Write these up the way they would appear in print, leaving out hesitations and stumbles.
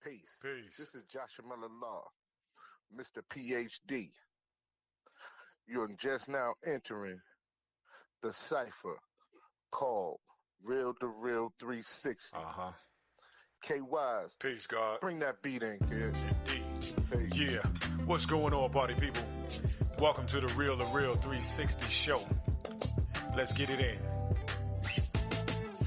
Peace. Peace. This is Joshua Miller Law, Mr. PhD. You're just now entering the cipher called Real to Real 360. K Wise, Peace, God. bring that beat in, kid. Indeed. Peace. Yeah. What's going on, party people? Welcome to the Real to Real 360 show. Let's get it in.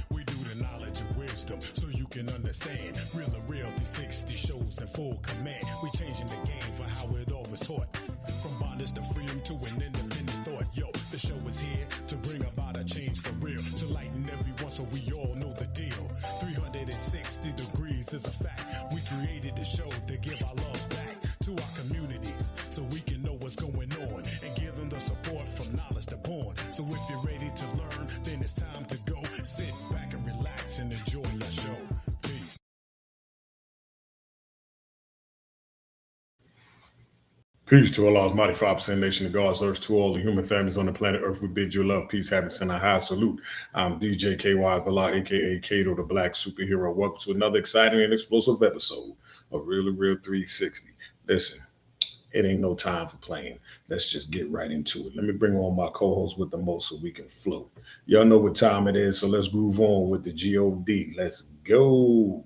We do the knowledge of wisdom so you can understand. Real to Real 360 shows in full command. We changing the game for how it all was taught. From bondage to freedom to an independent thought. Yo, the show is here to bring about a change for real. To lighten everyone so we all know the deal. 360 degrees is a fact. We created the show to give our love back to our communities so we can know what's going on and give them the support from knowledge to born. So if you're ready to learn, then it's time to go. Sit back and relax and enjoy your show. Peace. Peace to Allah, mighty 5% nation of God's earth, to all the human families on the planet Earth. We bid you love, peace, happiness, and a high salute. I'm DJ KY's Allah, aka Kato, the Black Superhero. Welcome to another exciting and explosive episode of Real to Real 360. Listen, it ain't no time for playing. Let's just get right into it. Let me bring on my co-host with the most so we can flow. Y'all know what time it is, so let's groove on with the G.O.D. Let's go.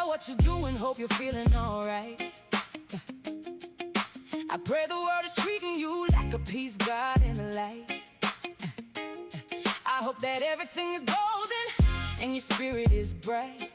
What you doing, hope you're feeling alright. I pray the world is treating you like a peace God in the light. I hope that everything is golden and your spirit is bright.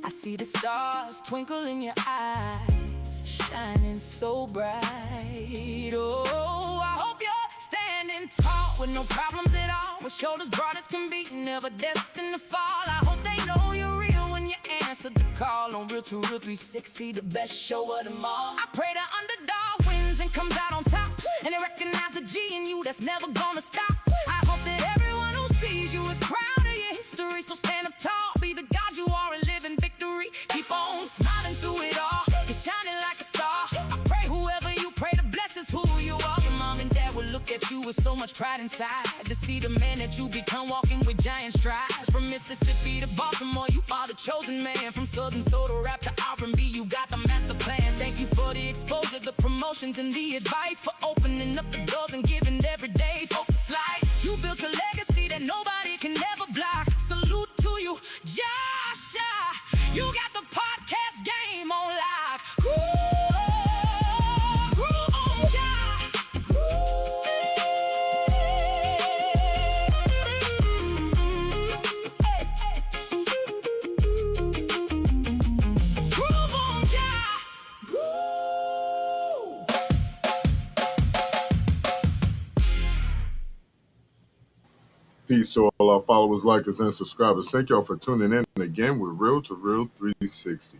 I see the stars twinkle in your eyes, shining so bright. Oh, I hope you're standing tall with no problems at all, with shoulders broad as can be, never destined to fall. I hope they know you're real when you answer the call on Real to Real 360, the best show of them all. I pray the underdog wins and comes out on top, and they recognize the G in you that's never gonna stop. I hope that everyone who sees you is proud of your history, so stand up tall, be the God you are and live in victory. Keep on smiling through it all, you're shining like a star. I pray whoever you pray to bless is who you are. Your mom and dad will look at you with so much pride inside, to see the man that you become, walking with giant strides. From Mississippi to Baltimore, you are the chosen man. From Southern Soul to rap to R&B, you got the master plan. Thank you for the exposure, the promotions, and the advice, for opening up the doors and giving everyday folks a slice. You built a legacy that nobody can ever block. Salute to you, Joshua. You got the podcast game on lock. Groove on, Josh. Groove on, Josh. Groove. Peace to all our followers, likers, and subscribers. Thank y'all for tuning in again with Real to Real 360.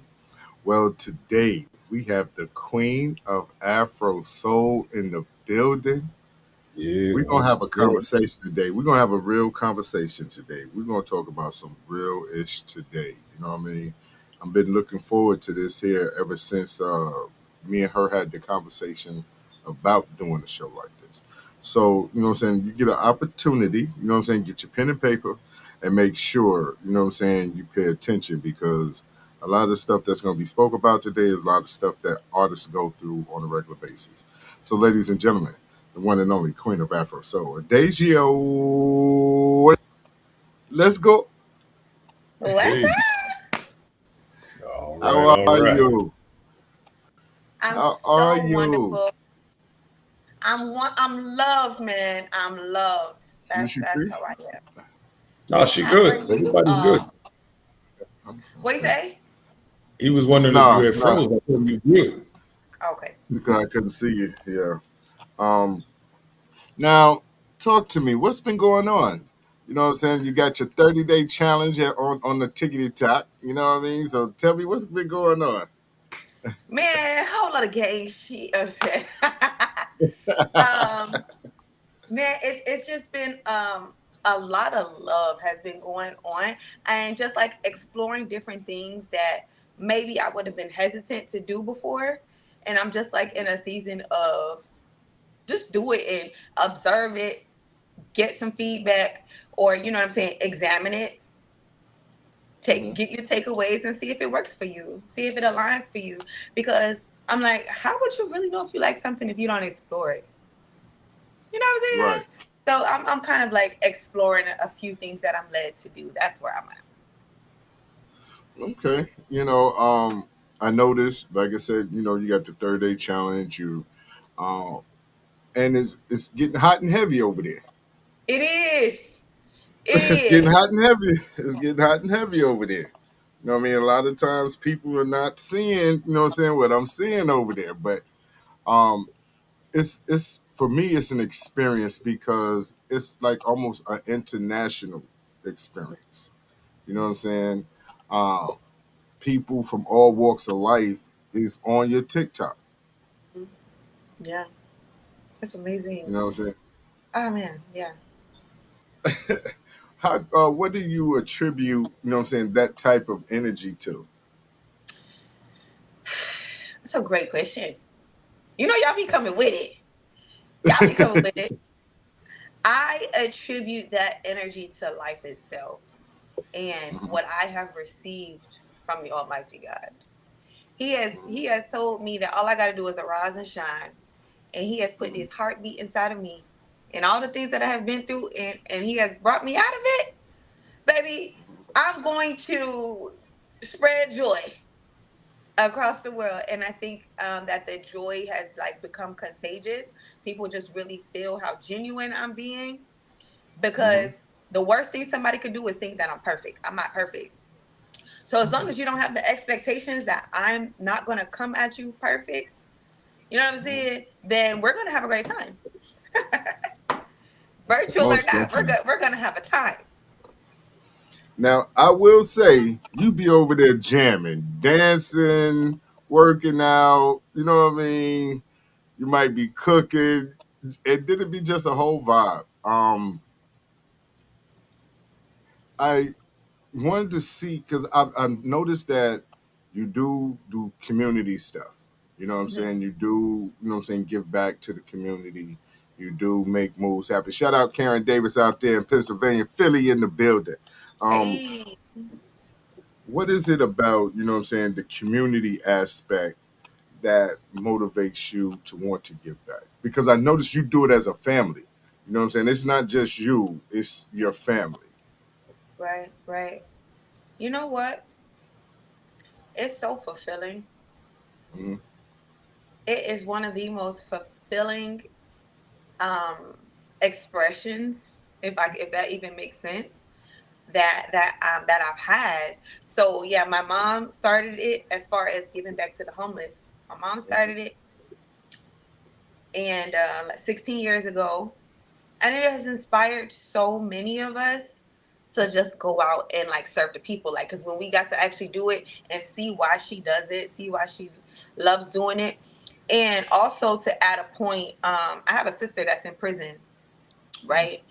Well, today we have the Queen of Afro Soul in the building. Yeah, We're going to have a conversation today. We're going to have a real conversation today. We're going to talk about some real-ish today. You know what I mean? I've been looking forward to this here ever since me and her had the conversation about doing a show like this. So, you know what I'm saying, you get an opportunity, you know what I'm saying, get your pen and paper and make sure, you know what I'm saying, you pay attention, because a lot of the stuff that's going to be spoke about today is a lot of stuff that artists go through on a regular basis. So, ladies and gentlemen, the one and only Queen of Afro Soul, Adaeze O. Let's go. Hey. How are you? I'm How so are you? wonderful. I'm loved, man. I'm loved. That's Is she free? how I am. Oh, she good. Everybody's good. What you say? He was wondering if you had froze. I told him you good. Okay. Because I couldn't see you. Yeah. Now, talk to me. What's been going on? You know what I'm saying? You got your 30-day challenge on the tickety top. You know what I mean? So tell me what's been going on. Man, whole lot of gay shit. Man, it's just been a lot of love has been going on, and just like exploring different things that maybe I would have been hesitant to do before. And I'm just like in a season of just do it and observe it, get some feedback, or you know what I'm saying, examine it, get your takeaways and see if it works for you, see if it aligns for you. Because I'm like, how would you really know if you like something if you don't explore it? You know what I'm Right. saying? So I'm kind of like exploring a few things that I'm led to do. That's where I'm at. Okay. I noticed, like I said, you got the 30-day challenge. Um, and it's getting hot and heavy over there. It is. It's getting It hot and heavy. It's getting hot and heavy over there. You know what I mean? A lot of times people are not seeing, you know what I'm saying, what I'm seeing over there. But um, it's for me, it's an experience because it's like almost an international experience. You know what I'm saying? Um, People from all walks of life is on your TikTok. is. Yeah. It's You amazing. know what I'm saying? Oh man, yeah. How what do you attribute, you know what I'm saying, that type of energy to? That's a great question. You know, y'all be coming with it. Y'all be coming with it. I attribute that energy to life itself and Mhm, what I have received from the Almighty God. He has told me that all I gotta do is arise and shine. And he has put mhm, this heartbeat inside of me and all the things that I have been through, and he has brought me out of it, baby. I'm going to spread joy across the world. And I think that the joy has like become contagious. People just really feel how genuine I'm being, mhm, because the worst thing somebody could do is think that I'm perfect. I'm not perfect. So as long as you don't have the expectations that I'm not going to come at you perfect, you know what I'm mhm. saying, then we're going to have a great time. Virtual or Most not, definitely. we're going to have a time. Now, I will say, you be over there jamming, dancing, working out, you know what I mean? You might be cooking. It didn't be just a whole vibe. I wanted to see because I've noticed that you do community stuff. You know what I'm Mhm. saying? You do, you know what I'm saying, give back to the community. You do make moves happen. Shout out Karen Davis out there in Pennsylvania, Philly in the building. Um, Hey, what is it about, you know what I'm saying, the community aspect that motivates you to want to give back? Because I noticed you do it as a family. You know what I'm saying? It's not just you, it's your family. right, right. You know what? It's so fulfilling. Mhm, It is one of the most fulfilling um, expressions, if that even makes sense, that I've had. So yeah, my mom started it as far as giving back to the homeless. My mom started it, and like 16 years ago, and it has inspired so many of us to just go out and like serve the people. Like, because when we got to actually do it and see why she does it, see why she loves doing it. And also to add a point, I have a sister that's in prison, right?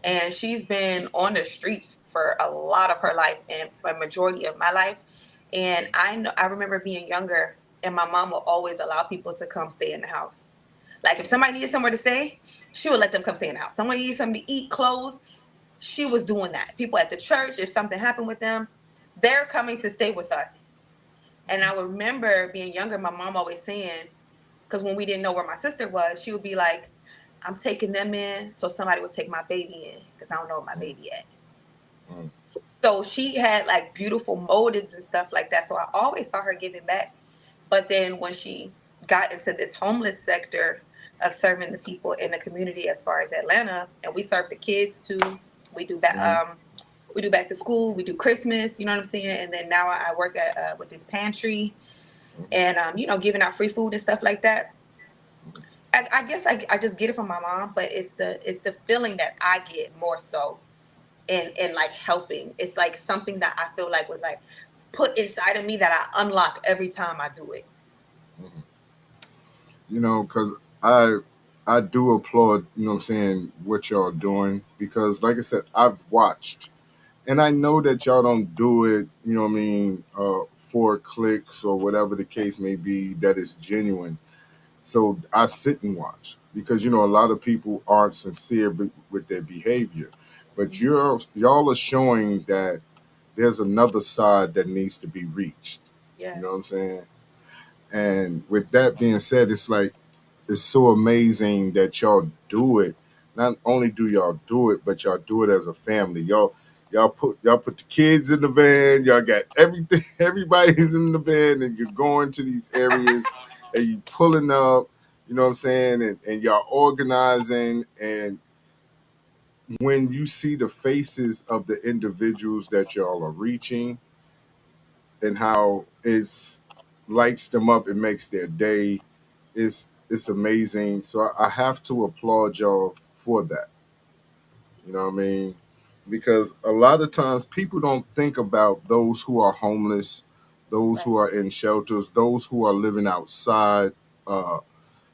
And she's been on the streets for a lot of her life and a majority of my life. And I remember being younger, and my mom will always allow people to come stay in the house. Like if somebody needed somewhere to stay, she would let them come stay in the house. Someone needed something to eat, clothes, she was doing that. People at the church, if something happened with them, they're coming to stay with us. And I remember being younger, my mom always saying, because when we didn't know where my sister was, she would be like, I'm taking them in so somebody will take my baby in because I don't know where my mhm, baby at. mhm, So she had like beautiful motives and stuff like that. So I always saw her giving back. But then when she got into this homeless sector of serving the people in the community as far as Atlanta, and we serve the kids too. We do back mhm. we do back to school, we do Christmas, you know what I'm saying? And then now I work at with this pantry, and giving out free food and stuff like that. I guess I just get it from my mom, but it's the feeling that I get more so in like helping. It's like something that I feel like was like put inside of me that I unlock every time I do it. Because I I do applaud, you know what I'm saying, what y'all doing because, like I said, I've watched and I know that y'all don't do it, you know what I mean, for clicks or whatever the case may be that is genuine. So I sit and watch because, you know, a lot of people aren't sincere with their behavior. But y'all are showing that there's another side that needs to be reached. You know what I'm Yes. saying? And with that being said, it's like it's so amazing that y'all do it. Not only do y'all do it, but y'all do it as a family. Y'all put the kids in the van. Y'all got everything. Everybody's in the van, and you're going to these areas, and you pulling up. You know what I'm saying? And y'all organizing. And when you see the faces of the individuals that y'all are reaching, and how it's lights them up, it makes their day. It's amazing. So I have to applaud y'all for that. You know what I mean? Because a lot of times people don't think about those who are homeless, those Right. who are in shelters, those who are living outside, uh,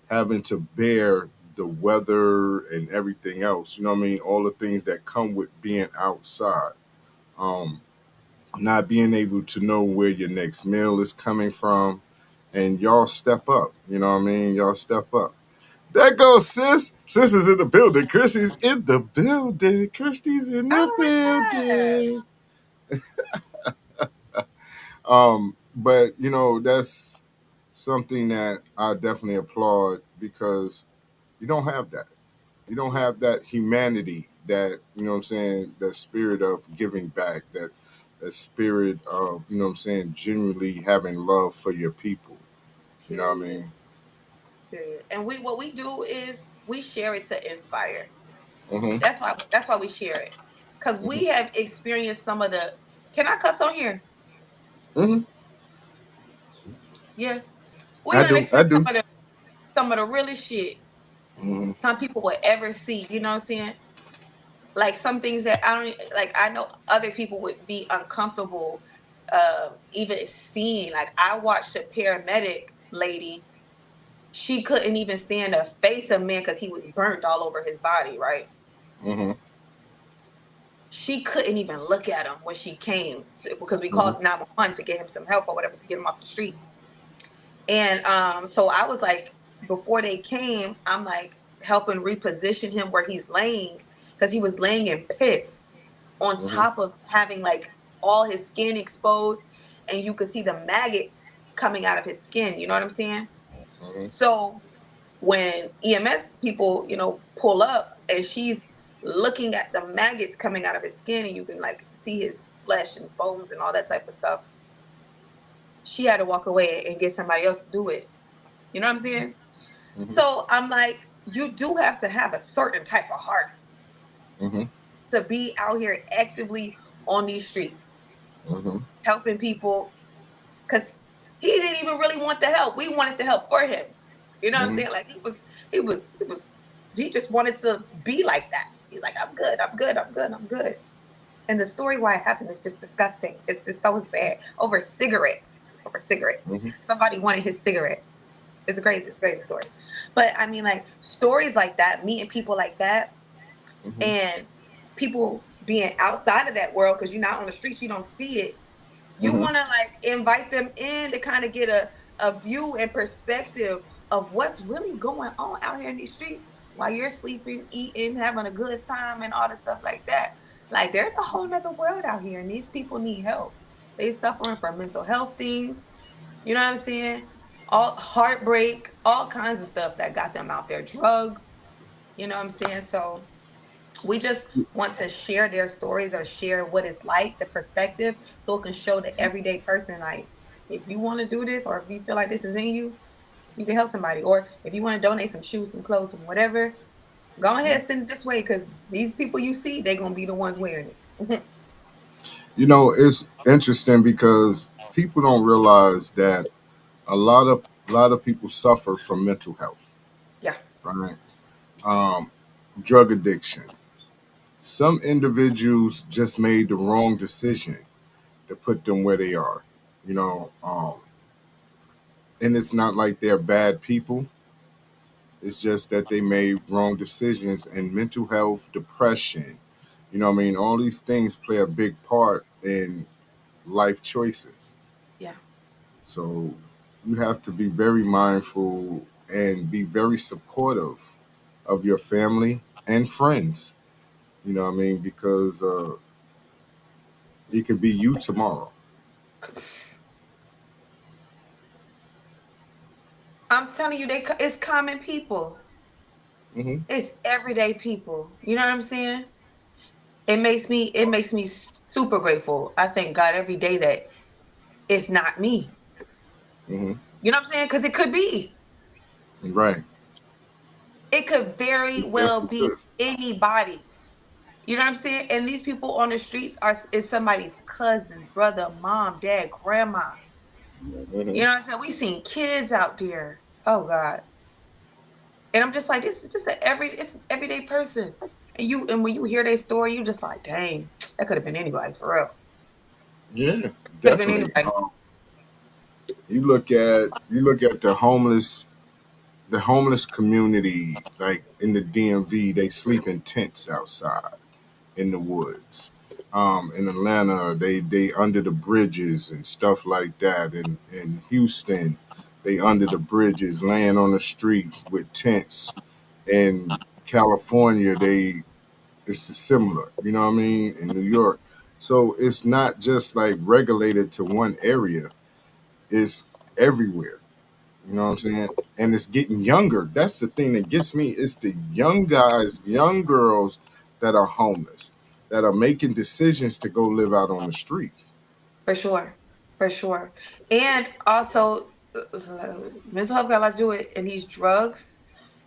having to bear the weather and everything else. You know what I mean? All the things that come with being outside. Um, Not being able to know where your next meal is coming from. And y'all step up. You know what I mean? Y'all step up. There goes sis. Sis is in the building. Christy's in the building. Christy's in the Oh my God. building. But you know, that's something that I definitely applaud because you don't have that. You don't Yeah. have that humanity, that, you know what I'm saying, that spirit of giving back, that spirit of, you know what I'm saying, genuinely having love for your people. You know what I Period. mean? Period. And we what we do is we share it to inspire. Mm-hmm. That's why we share it. Cause Mm-hmm. we have experienced some of the can I cuss on here? Mm-hmm. Yeah. We I don't do. I experience do. some of the realest shit Mm-hmm. some people would ever see. You know what I'm saying? Like some things that I don't like. I know other people would be uncomfortable, even seeing. Like I watched a paramedic lady. She couldn't even stand to face a man because he was burnt all over his body. Right? Mm-hmm. She couldn't even look at him when she came because we Mm-hmm. called 911 to get him some help or whatever to get him off the street. And so I was like, before they came, I'm like helping reposition him where he's laying because he was laying in piss on Mm-hmm. top of having like all his skin exposed, and you could see the maggots coming out of his skin. You know what I'm saying? Mm-hmm. So when EMS people, pull up and she's looking at the maggots coming out of his skin, and you can like see his flesh and bones and all that type of stuff, she had to walk away and get somebody else to do it. You know what I'm saying? Mm-hmm. So I'm like, you do have to have a certain type of heart Mm-hmm. to be out here actively on these streets, Mm-hmm. helping people, because he didn't even really want the help. We wanted the help for him. You know what I'm Mm-hmm. saying? Like he just wanted to be like that. He's like, I'm good, I'm good, I'm good, I'm good. And the story why it happened is just disgusting. It's just so sad. Over cigarettes. Over cigarettes. Mm-hmm. Somebody wanted his cigarettes. It's a crazy story. But I mean, like stories like that, meeting people like that, Mm-hmm. and people being outside of that world because you're not on the streets, you don't see it. You Mm-hmm. want to like invite them in to kind of get a view and perspective of what's really going on out here in these streets while you're sleeping, eating, having a good time, and all the stuff like that. Like there's a whole nother world out here, and these people need help. They suffering from mental health things. You know what I'm saying? All heartbreak, all kinds of stuff that got them out there. Drugs. You know what I'm saying? So we just want to share their stories or share what it's like, the perspective, so it can show the everyday person, like, if you want to do this or if you feel like this is in you, you can help somebody. Or if you want to donate some shoes, some clothes, some whatever, go ahead, send it this way, because these people you see, they're going to be the ones wearing it. You know, it's interesting because people don't realize that a lot of people suffer from mental health, Yeah. right? Um, Drug addiction. Some individuals just made the wrong decision to put them where they are, you know. And it's not like they're bad people, It's just that they made wrong decisions, and mental health, depression, all these things play a big part in life choices. Yeah. So you have to be very mindful and be very supportive of your family and friends. Because it could be you tomorrow. I'm telling you, it's common people. Hmm. It's everyday people. You know what I'm saying? It makes me super grateful. I thank God every day that it's not me. Hmm. You know what I'm saying? Because it could be. Right. It could very It well definitely be could. anybody. You know what I'm saying? And these people on the streets is somebody's cousin, brother, mom, dad, grandma. Hmm. You know what I'm saying? We seen kids out there. Oh God. And I'm just like, this is just it's an everyday person. And when you hear their story, you just like, dang, that could have been anybody for real. Yeah, Could have been definitely. anybody. You look at the homeless community, like in the DMV. They sleep in tents outside in the woods. In Atlanta, they under the bridges and stuff like that. In Houston, they under the bridges, laying on the streets with tents. In California, it's the similar. You know what I mean? In New York, so it's not just like regulated to one area. It's everywhere. You know what I'm saying? And it's getting younger. That's the thing that gets me. It's the young guys, young girls that are homeless, that are making decisions to go live out on the streets. For sure. For sure. And also, mental health got a lot to do with and these drugs,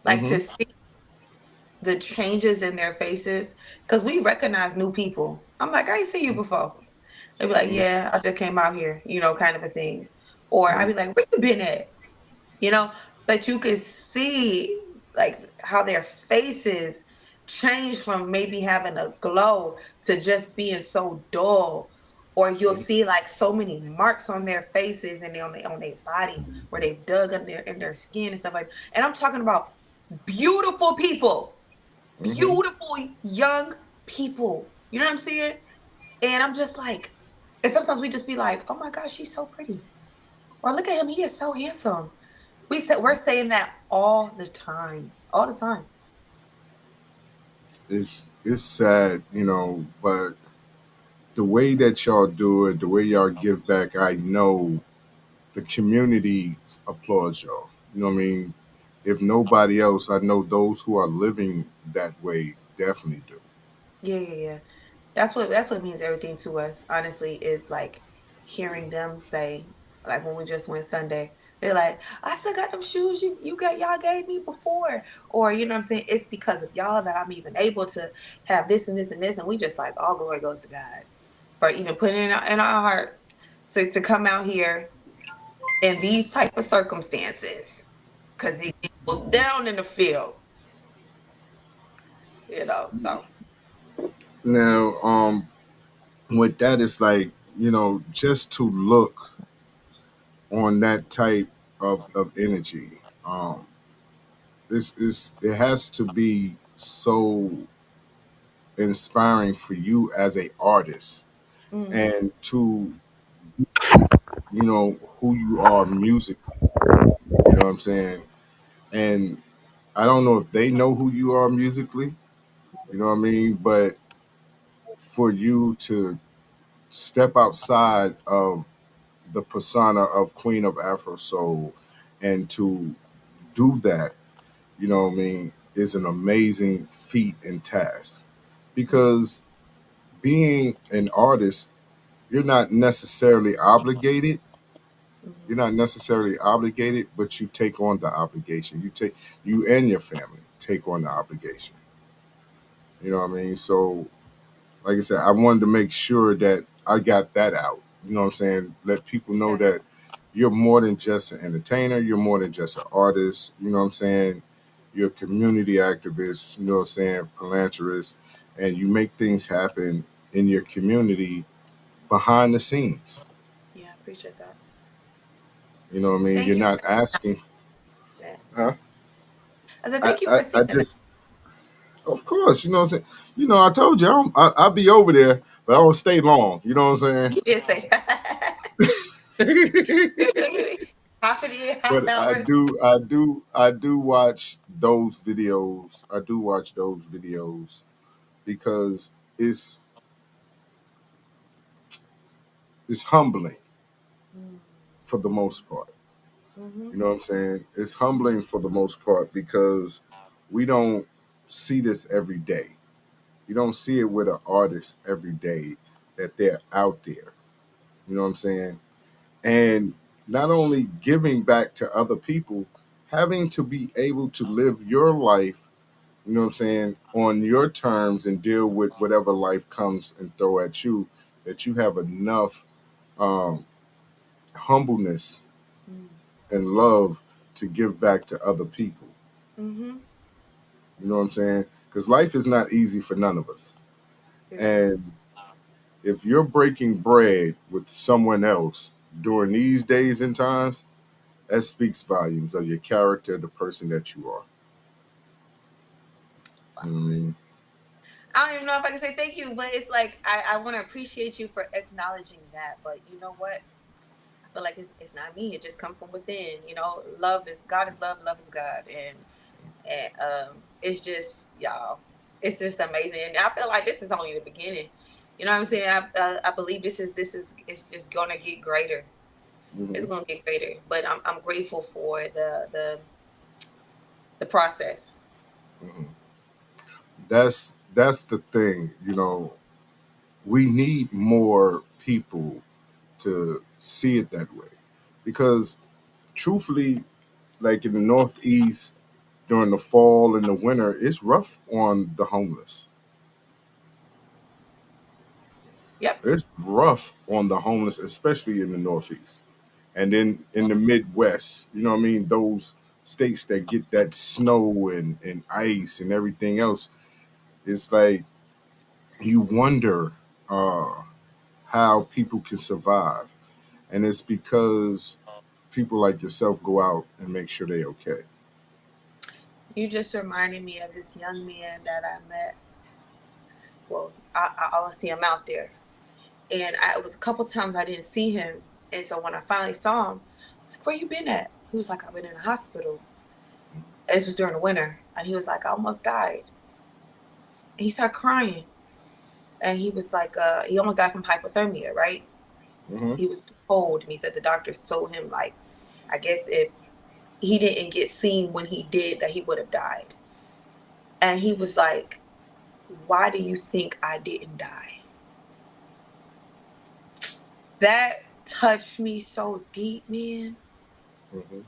like Hmm. to see the changes in their faces. Because we recognize new people. I'm like, I ain't seen you before. They be like, Hmm. yeah, I just came out here, kind of a thing. Or I Hmm. be like, where you been at? you know, but you could see like how their faces change from maybe having a glow to just being so dull. Or you'll see like so many marks on their faces and on their body where they've dug in their skin and stuff like that. And I'm talking about beautiful people, Hmm. beautiful young people. You know what I'm saying? And I'm just like, and sometimes we just be like, oh my gosh, she's so pretty. Or look at him, he is so handsome. We're saying that all the time, all the time. It's sad, but the way that y'all do it, the way y'all give back, I know the community applauds y'all. You know what I mean? If nobody else, I know those who are living that way definitely do. Yeah, yeah, yeah. That's what means everything to us. Honestly, is like hearing them say, like when we just went Sunday, they're like, "I still got them shoes y'all gave me before," or you know what I'm saying? It's because of y'all that I'm even able to have this and this and this, and we just like all glory goes to God for even putting it in our hearts to come out here in these type of circumstances because it goes down in the field, So Now, with that, it's like, just to look on that type of energy, it has to be so inspiring for you as a artist, mhm. and to who you are musically. You know what I'm saying? And I don't know if they know who you are musically. You know what I mean? But for you to step outside of the persona of Queen of Afro Soul and to do that, what I mean, is an amazing feat and task. Because being an artist, you're not necessarily obligated. You're Mhm. not necessarily obligated, but you take on the obligation. You and your family take on the obligation. You know what I mean? So, like I said, I wanted to make sure that I got that out. You know what I'm saying? Let people know Yeah, that you're more than just an entertainer. You're more than just an artist. You know what I'm saying? You're a community activist. You know what I'm saying? Philanthropist, and you make things happen in your community behind the scenes. yeah, I appreciate that. You know what I mean? Thank You're you not for asking. that. Huh? I said, thank you for I seeing that. just, of course, you know what I'm saying. You know, I told you I'll be over there, but I don't stay long. You know what I'm You did say that. saying? Half of the year, half But an hour. I do watch those videos. I do watch those videos because it's it's humbling for the most part. Mm-hmm. You know what I'm saying? It's humbling for the most part because we don't see this every day. You don't see it with an artist every day that they're out there. You know what I'm saying? And not only giving back to other people, having to be able to live your life, you know what I'm saying, on your terms and deal with whatever life comes and throw at you, that you have enough um, humbleness and love to give back to other people. Mm-hmm. You know what I'm saying? Because life is not easy for none of us. It's not. And if you're breaking bread with someone else during these days and times, that speaks volumes of your character, the person that you are. You know what I mean? I don't even know if I can say thank you, but it's like I want to appreciate you for acknowledging that. But you know what? I feel like it's not me. It just comes from within. You know, love is God is love. Love is God, and it's just y'all. It's just amazing. And I feel like this is only the beginning. You know what I'm saying? I believe this is it's just gonna get greater. It's Hmm. gonna get greater. But I'm grateful for the process. Hmm. That's the thing. You know, we need more people to see it that way, because truthfully, like in the Northeast during the fall and the winter, it's rough on the homeless. Yep. It's rough on the homeless, especially in the Northeast. And then in the Midwest, you know what I mean? Those states that get that snow and ice and everything else, it's like you wonder uh, how people can survive. And it's because people like yourself go out and make sure they're okay. You just reminded me of this young man that I met. Well, I always see him out there, and it was a couple times I didn't see him, and so when I finally saw him, I was like, "Where you been at?" He was like, "I've been in the hospital." This was during the winter, and he was like, "I almost died," and he started crying, and he was like, "He almost died from hypothermia, right?" Hmm. He was too cold, and he said the doctors told him like, I guess if he didn't get seen when he did, that he would have died, and he was like, "Why do you think I didn't die?" That touched me so deep, man. Hmm.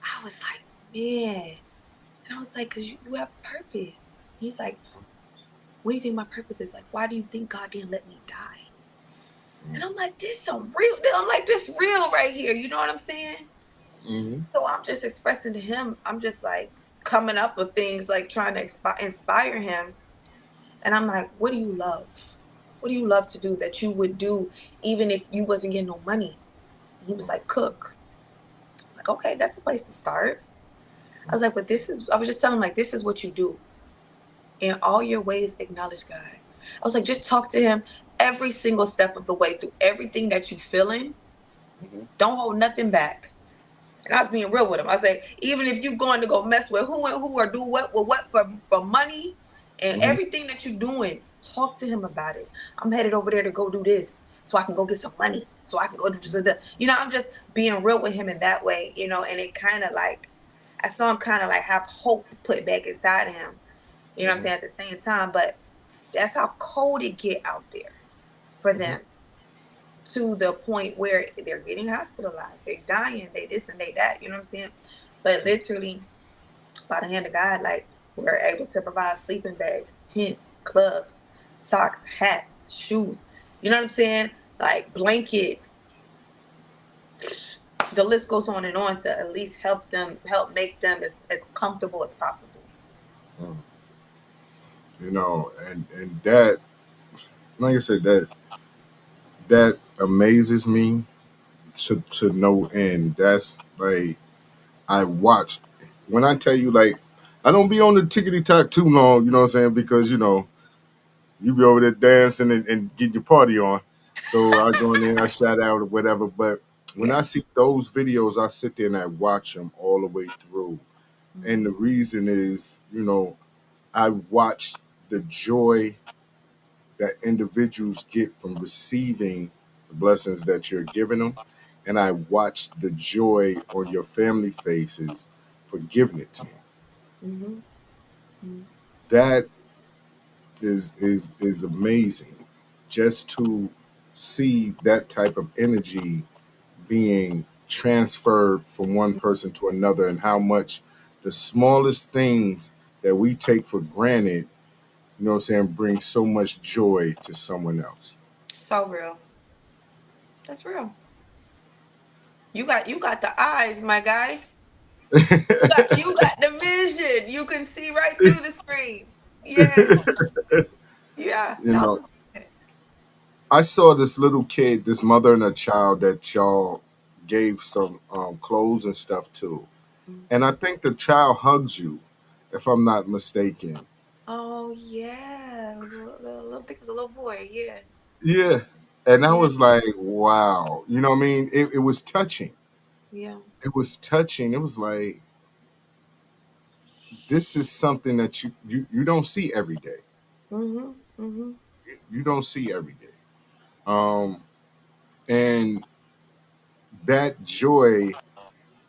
I was like, man. And I was like, because you have purpose. He's like, what do you think my purpose is? Like, why do you think God didn't let me die? And I'm like, this some real, I'm like, this real right here. You know what I'm saying? Hmm. So I'm just expressing to him, I'm just like coming up with things like trying to inspire him. And I'm like, what do you love? What do you love to do that you would do even if you wasn't getting no money? And he was like, cook. I'm like, okay, that's a place to start. I was like, but I was just telling him, like, this is what you do. In all your ways, acknowledge God. I was like, just talk to him every single step of the way through everything that you feeling. Hmm. Don't hold nothing back. And I was being real with him. I said, even if you're going to go mess with who and who or do what with what for money and Hmm. everything that you're doing, talk to him about it. I'm headed over there to go do this so I can go get some money. So I can go do this. I'm just being real with him in that way, and it kind of like I saw him kind of like have hope put back inside of him. You know what I'm Hmm. saying? At the same time, but that's how cold it get out there for Hmm. them, to the point where they're getting hospitalized, they're dying, they this and they that, you know what I'm saying? But literally, by the hand of God, like we're able to provide sleeping bags, tents, gloves, socks, hats, shoes, you know what I'm saying? Like blankets, the list goes on and on to at least help make them as comfortable as possible. Hmm. You know, and that, like I said, that amazes me to no end. That's like I watch when I tell you, like I don't be on the tickety tock too long, you know what I'm saying? Because, you be over there dancing and getting your party on. So I go in there, I shout out or whatever. But when Yeah. I see those videos, I sit there and I watch them all the way through. And the reason is, I watch the joy that individuals get from receiving the blessings that you're giving them. And I watch the joy on your family faces for giving it to them. Mm-hmm. That is amazing. Just to see that type of energy being transferred from one person to another, and how much the smallest things that we take for granted, you know what I'm saying, bring so much joy to someone else. So real. That's real. You got the eyes, my guy. You got the vision. You can see right through the screen. Yeah. Yeah. you No. know, I saw this little kid, this mother and a child that y'all gave some clothes and stuff to. And I think the child hugs you, if I'm not mistaken. Oh yeah. It was I think it was a little boy. Yeah. Yeah. And I Yeah. was like, wow. You know what I mean? It was touching. Yeah. It was touching. It was like, this is something that you don't see every day. Mhm. Mhm. You don't see every day. Um, and that joy,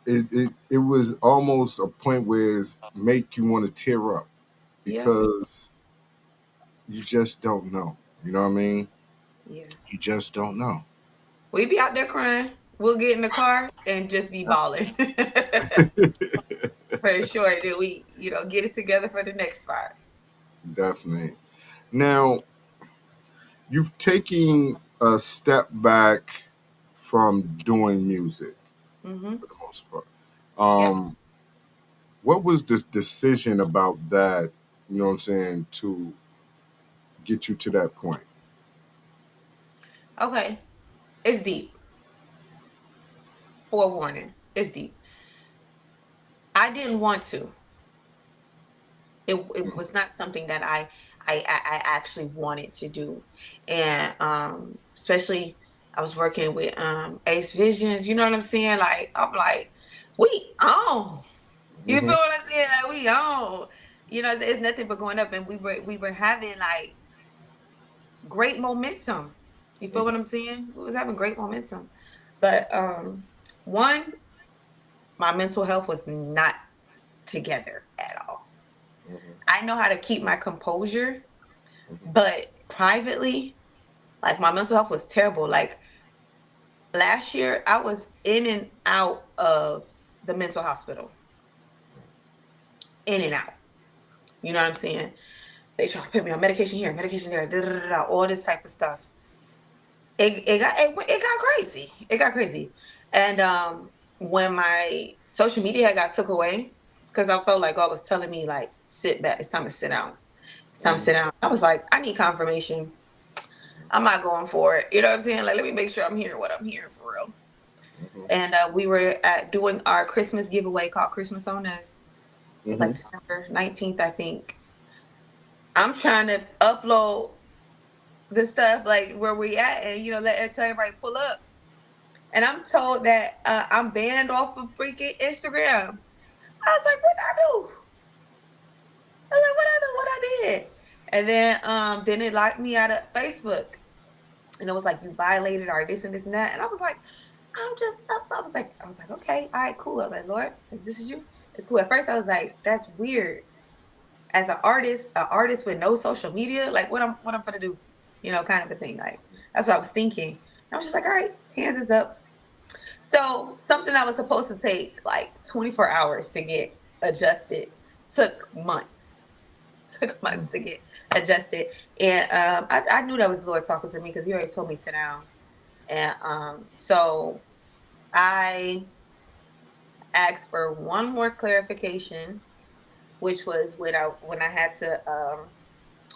it was almost a point where it make you want to tear up, Yeah. because you just don't know. You know what I mean? Yeah. You just don't know. We be out there crying. We'll get in the car and just be balling. For sure. That we, get it together for the next spot. Definitely. Now, you've taken a step back from doing music Mhm. for the most part. Yep. What was the decision about that, you know what I'm saying, to get you to that point? Okay. It's deep. Forewarning. It's deep. I didn't want to. It was not something that I actually wanted to do, and especially I was working with Ace Visions. You know what I'm saying? Like I'm like, we on. You feel Hmm. what I'm saying? Like we on. It's nothing but going up, and we were having like great momentum. You feel what I'm saying? We was having great momentum, but one, my mental health was not together at all. I know how to keep my composure, but privately, like my mental health was terrible. Like last year, I was in and out of the mental hospital, in and out. You know what I'm saying? They try to put me on medication here, medication there, da, da, da, da, all this type of stuff. It got crazy. It got crazy. And when my social media got took away, because I felt like God was telling me like, sit back. It's time to sit down. It's time to sit down. I was like, I need confirmation. I'm not going for it. You know what I'm saying? Like, let me make sure I'm hearing what I'm hearing for real. And we were doing our Christmas giveaway called Christmas on Us. It was like December 19th, I think. I'm trying to upload the stuff like where we at, and tell everybody pull up. And I'm told that I'm banned off of freaking Instagram. I was like, what I do? I was like, what I do? What I did? And then it locked me out of Facebook. And it was like, you violated our this and this and that. And I was like, I was like, okay, all right, cool. I was like, Lord, if this is you, it's cool. At first I was like, that's weird. As an artist with no social media, like what I'm gonna do, kind of a thing. Like that's what I was thinking. And I was just like, all right, hands is up. So something that was supposed to take like 24 hours to get adjusted took months. Took months to get adjusted. And I knew that was the Lord talking to me because he already told me to sit down. And so I asked for one more clarification, which was when I had to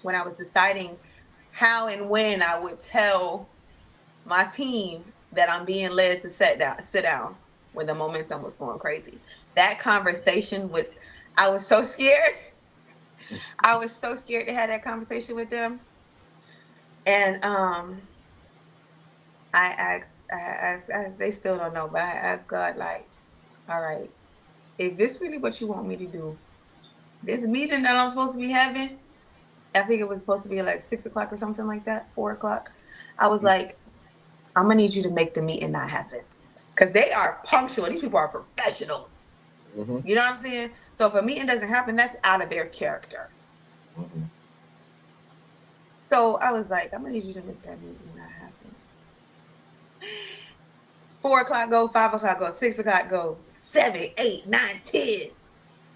when I was deciding how and when I would tell my team that I'm being led to sit down when the momentum was going crazy. That conversation was I was so scared. I was so scared to have that conversation with them. And they still don't know, but I asked God, like, all right, if this really what you want me to do, this meeting that I'm supposed to be having, I think it was supposed to be like 6 o'clock or something like that, 4 o'clock. I was like, I'm gonna need you to make the meeting not happen. Because they are punctual. These people are professionals. Mm-hmm. You know what I'm saying? So if a meeting doesn't happen, that's out of their character. Mm-hmm. So I was like, I'm gonna need you to make that meeting not happen. 4 o'clock go, 5 o'clock go, 6 o'clock go, 7, 8, 9, 10.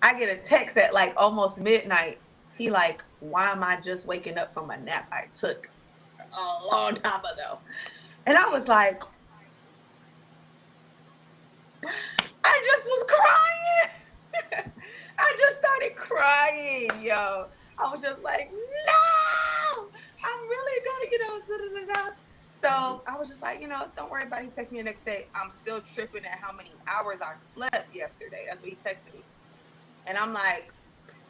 I get a text at like almost midnight. He like, why am I just waking up from a nap I took a long time ago? And I was like, I just was crying. I just started crying, yo. I was just like, no, I'm really gonna get on. So I was just like, don't worry about it. He texted me the next day. I'm still tripping at how many hours I slept yesterday. That's what he texted me. And I'm like,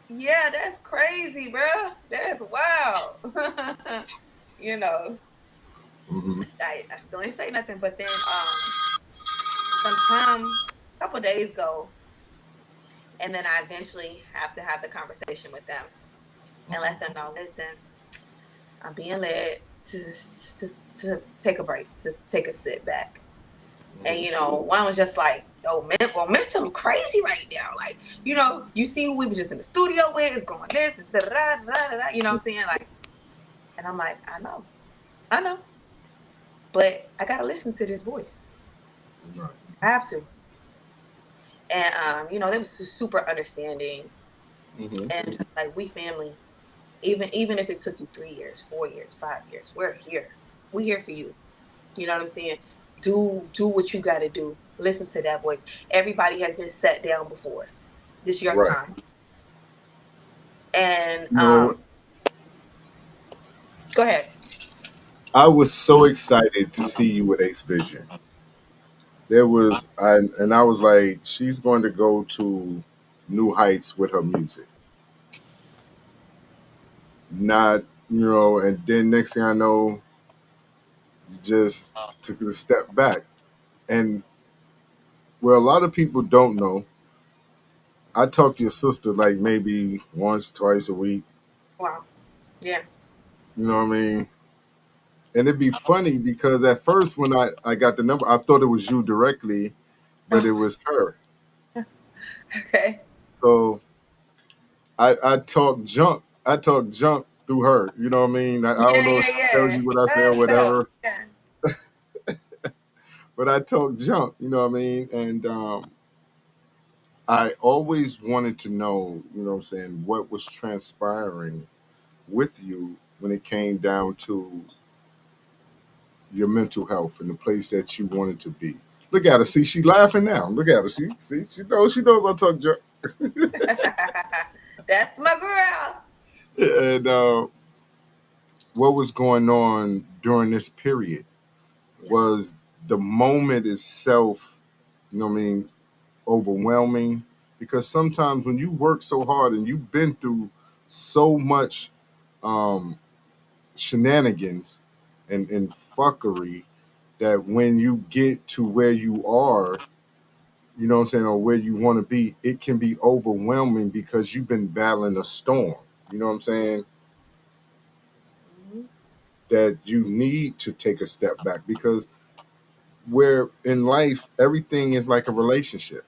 yeah, that's crazy, bro. That's wild. you know, Mm-hmm. I still ain't say nothing. But then sometime, a couple days go, and then I eventually have to have the conversation with them and let them know, listen, I'm being led to take a break, to take a sit back. And one was just like, yo, momentum crazy right now. Like, you see who we was just in the studio with, it's going this, and da da da da da. You know what I'm saying? Like, and I'm like, I know, but I gotta listen to this voice. Right. I have to. And they was super understanding, Mm-hmm. and just like, we family. Even if it took you 3 years, 4 years, 5 years, we're here. We're here for you. You know what I'm saying? Do what you got to do. Listen to that voice. Everybody has been set down before. This is your Right. time. And No, go ahead. I was so excited to see you with Ace Vision. And I was like, she's going to go to new heights with her music. Not, and then next thing I know, you just took it a step back. And well, a lot of people don't know. I talk to your sister like maybe once, twice a week. Wow. Yeah. You know what I mean? And it'd be funny because at first when I got the number, I thought it was you directly, but it was her. Okay. So I talk junk. I talk junk through her. You know what I mean? I don't Yeah, know if yeah, she tells yeah. you what I say or That's dope. whatever, Yeah. but I talk junk. You know what I mean? And I always wanted to know, what I'm saying, what was transpiring with you when it came down to your mental health and the place that you wanted to be. Look at her. See, she laughing now. Look at her. See, she knows I talk junk. That's my girl. And what was going on during this period Yeah. was the moment itself, what I mean, overwhelming. Because sometimes when you work so hard and you've been through so much um, shenanigans and fuckery, that when you get to where you are, you know what I'm saying, or where you want to be, it can be overwhelming because you've been battling a storm. You know what I'm saying? Mhm. That you need to take a step back because where in life everything is like a relationship.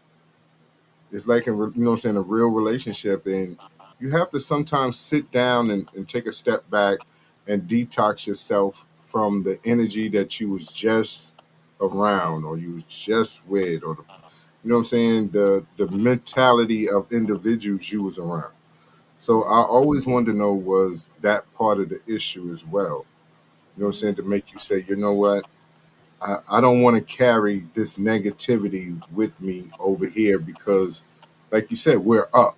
It's like what I'm saying, a real relationship, and you have to sometimes sit down and take a step back and detox yourself from the energy that you was just around or you was just with, or what I'm saying, the mentality of individuals you was around. So I always wanted to know, was that part of the issue as well? You know what I'm saying, to make you say, you know what, I don't want to carry this negativity with me over here because, like you said, we're up.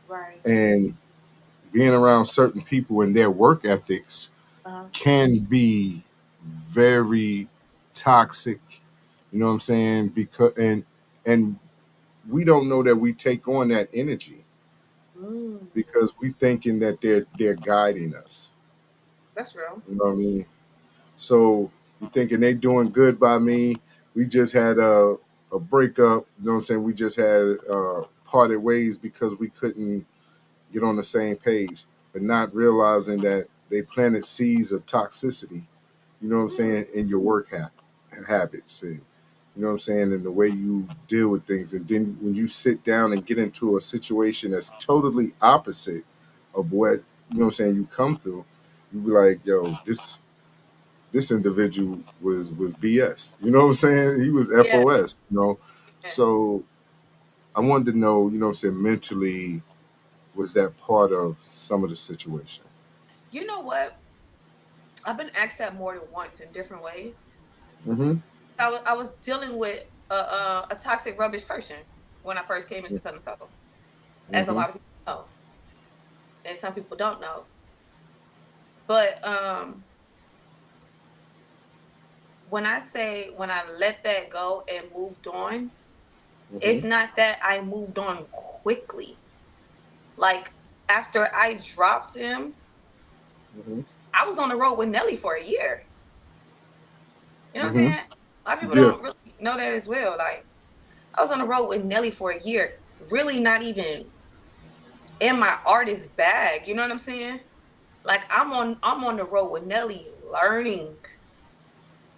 Right. And being around certain people and their work ethics Uh-huh. can be very toxic. You know what I'm saying? And we don't know that we take on that energy Mm, because we thinking that they're guiding us. that's real. You know what I mean? So we thinking they doing good by me. We just had a breakup. You know what I'm saying? We just had parted ways because we couldn't get on the same page, but not realizing that they planted seeds of toxicity. You know what I'm saying, in your habits, and you know what I'm saying, and the way you deal with things. And then when you sit down and get into a situation that's totally opposite of what you know what I'm saying you come through, you be like, yo, this individual was BS. You know what I'm saying? He was Yeah. FOS, you know. So I wanted to know, you know what I'm saying, mentally, was that part of some of the situation? You know what? I've been asked that more than once in different ways. Mm-hmm. I was dealing with a toxic rubbish person when I first came into Southern Soul, as a Mm-hmm. lot of people know, and some people don't know. But when I let that go and moved on, Mm-hmm. it's not that I moved on quickly. Like after I dropped him, Mm-hmm. I was on the road with Nelly for a year. You know what I'm Mm-hmm. saying? A lot of people Yeah. don't really know that as well. Like I was on the road with Nelly for a year, really not even in my artist bag. You know what I'm saying? Like I'm on the road with Nelly, learning,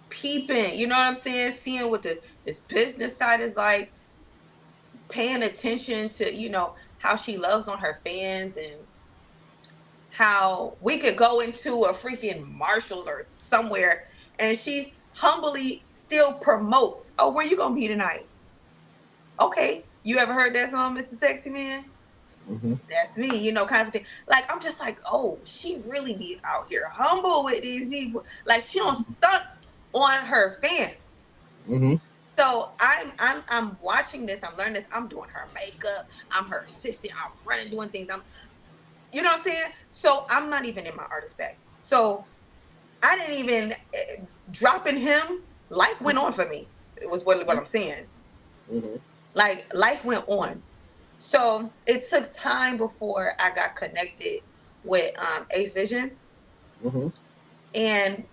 peeping. You know what I'm saying? Seeing what this business side is like, paying attention to how she loves on her fans, and how we could go into a freaking Marshalls or somewhere and she humbly still promotes, oh, where you gonna be tonight? Okay, you ever heard that song, Mr. Sexy Man? Mm-hmm. That's me, kind of thing. Like I'm just like, oh, she really be out here humble with these people. Like she don't stunt on her fans. Mm-hmm. So I'm watching this, I'm learning this, I'm doing her makeup, I'm her assistant, I'm running doing things. You know what I'm saying? So I'm not even in my artist bag. So I didn't even dropping him. Life went on for me. It was what I'm saying. Mm-hmm. Like life went on. So it took time before I got connected with Ace Vision, Mm-hmm. and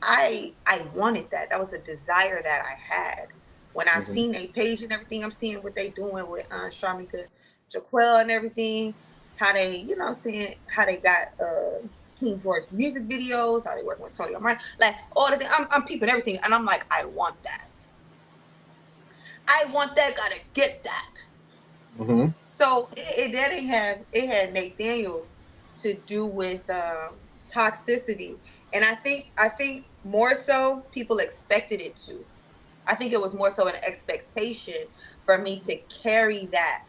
I wanted that. That was a desire that I had when I Mm-hmm. seen a page and everything. I'm seeing what they doing with Sharmika Jaquel and everything. How they, what I'm saying, how they got King George music videos, how they working with Tony O'Mara, like all the things. I'm peeping everything, and I'm like, I want that. I want that. Gotta get that. Mm-hmm. So that didn't have it had Nathaniel to do with toxicity, and I think more so people expected it to. I think it was more so an expectation for me to carry that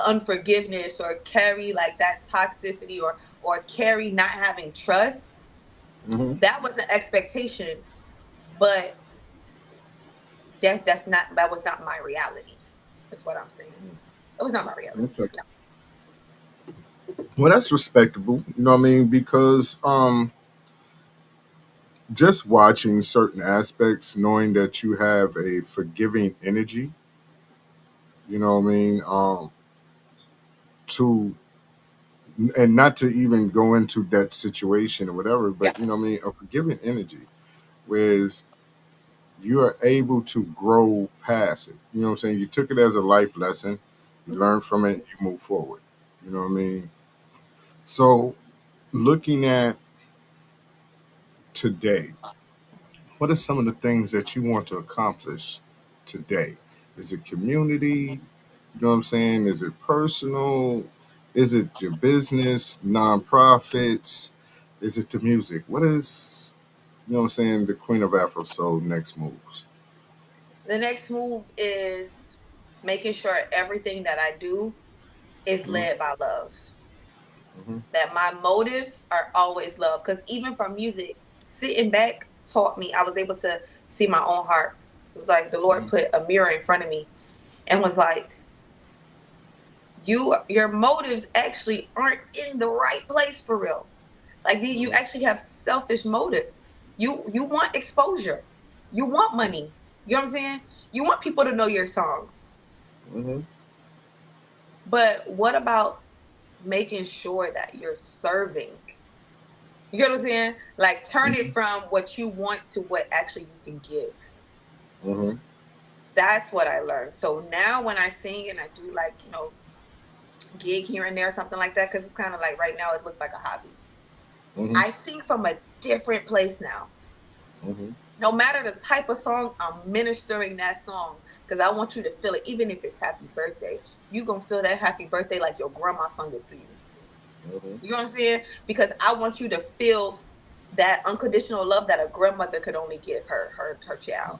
unforgiveness, or carry like that toxicity, or carry not having trust. Mm-hmm. That was an expectation, but that was not my reality. That's what I'm saying. It was not my reality. Okay. No. Well, that's respectable. You know what I mean? Because just watching certain aspects, knowing that you have a forgiving energy, you know what I mean? To and not to even go into that situation or whatever, Yeah. but you know what I mean, a forgiving energy, whereas you are able to grow past it. You know what I'm saying? You took it as a life lesson, you learn from it, you move forward. You know what I mean? So looking at today, what are some of the things that you want to accomplish today? Is it community? You know what I'm saying? Is it personal? Is it your business, nonprofits? Is it the music? What is, you know what I'm saying, the Queen of Afro Soul next moves? The next move is making sure everything that I do is Mm-hmm. led by love. Mm-hmm. That my motives are always love. Because even from music, sitting back taught me, I was able to see my own heart. It was like the Lord put a mirror in front of me and was like, your motives actually aren't in the right place for real. Like you Mm-hmm. actually have selfish motives. You want exposure. You want money. You know what I'm saying? You want people to know your songs. Mm-hmm. But what about making sure that you're serving? You get what I'm saying? Like turn it from what you want to what actually you can give. Mm-hmm. That's what I learned. So now when I sing and I do like, gig here and there, something like that, because it's kind of like right now it looks like a hobby. Mm-hmm. I sing from a different place now. Mm-hmm. No matter the type of song, I'm ministering that song because I want you to feel it. Even if it's happy birthday, you gonna feel that happy birthday like your grandma sung it to you. Mm-hmm. You know what I'm saying? Because I want you to feel that unconditional love that a grandmother could only give her child.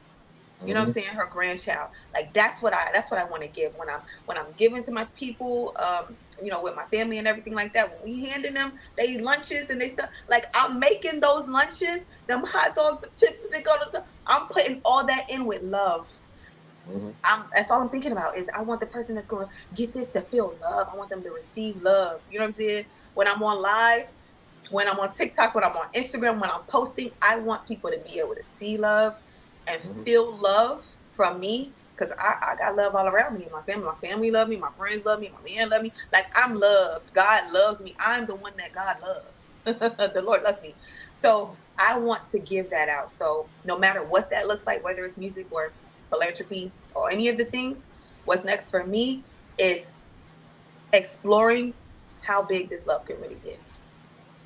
You know what I'm Mm-hmm. saying? Her grandchild. Like that's what I want to give when I'm giving to my people, with my family and everything like that. When we handing them they lunches and they stuff, like I'm making those lunches, them hot dogs, the chips, they go to. I'm putting all that in with love. Mm-hmm. That's all I'm thinking about is I want the person that's gonna get this to feel love. I want them to receive love. You know what I'm saying? When I'm on live, when I'm on TikTok, when I'm on Instagram, when I'm posting, I want people to be able to see love and Mm-hmm. feel love from me. Cause I got love all around me. My family love me. My friends love me. My man love me. Like I'm loved. God loves me. I'm the one that God loves. The Lord loves me. So I want to give that out. So no matter what that looks like, whether it's music or philanthropy or any of the things, what's next for me is exploring how big this love can really get.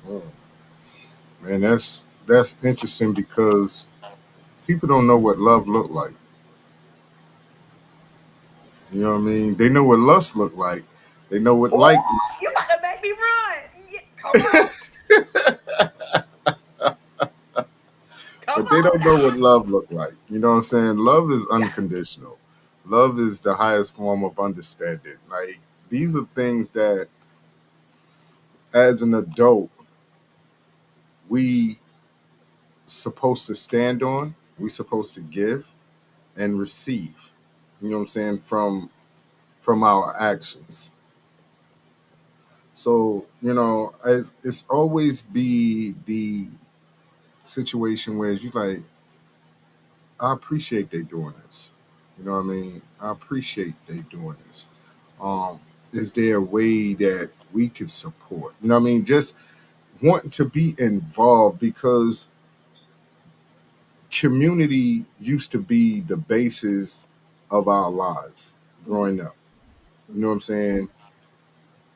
Mm. Man, that's interesting because people don't know what love look like. You know what I mean? They know what lust look like. They know what Oh, like, you about to make me run. Yeah, come on. Come but they on don't know what now. love look like. You know what I'm saying? Love is unconditional. Love is the highest form of understanding. Like these are things that, as an adult, we supposed to stand on. We supposed to give and receive. You know what I'm saying from our actions. So it's always be the situation where you like, I appreciate they doing this. You know what I mean? I appreciate they doing this. Um, is there a way that we could support? You know what I mean? Just wanting to be involved because community used to be the basis of our lives growing up. You know what I'm saying?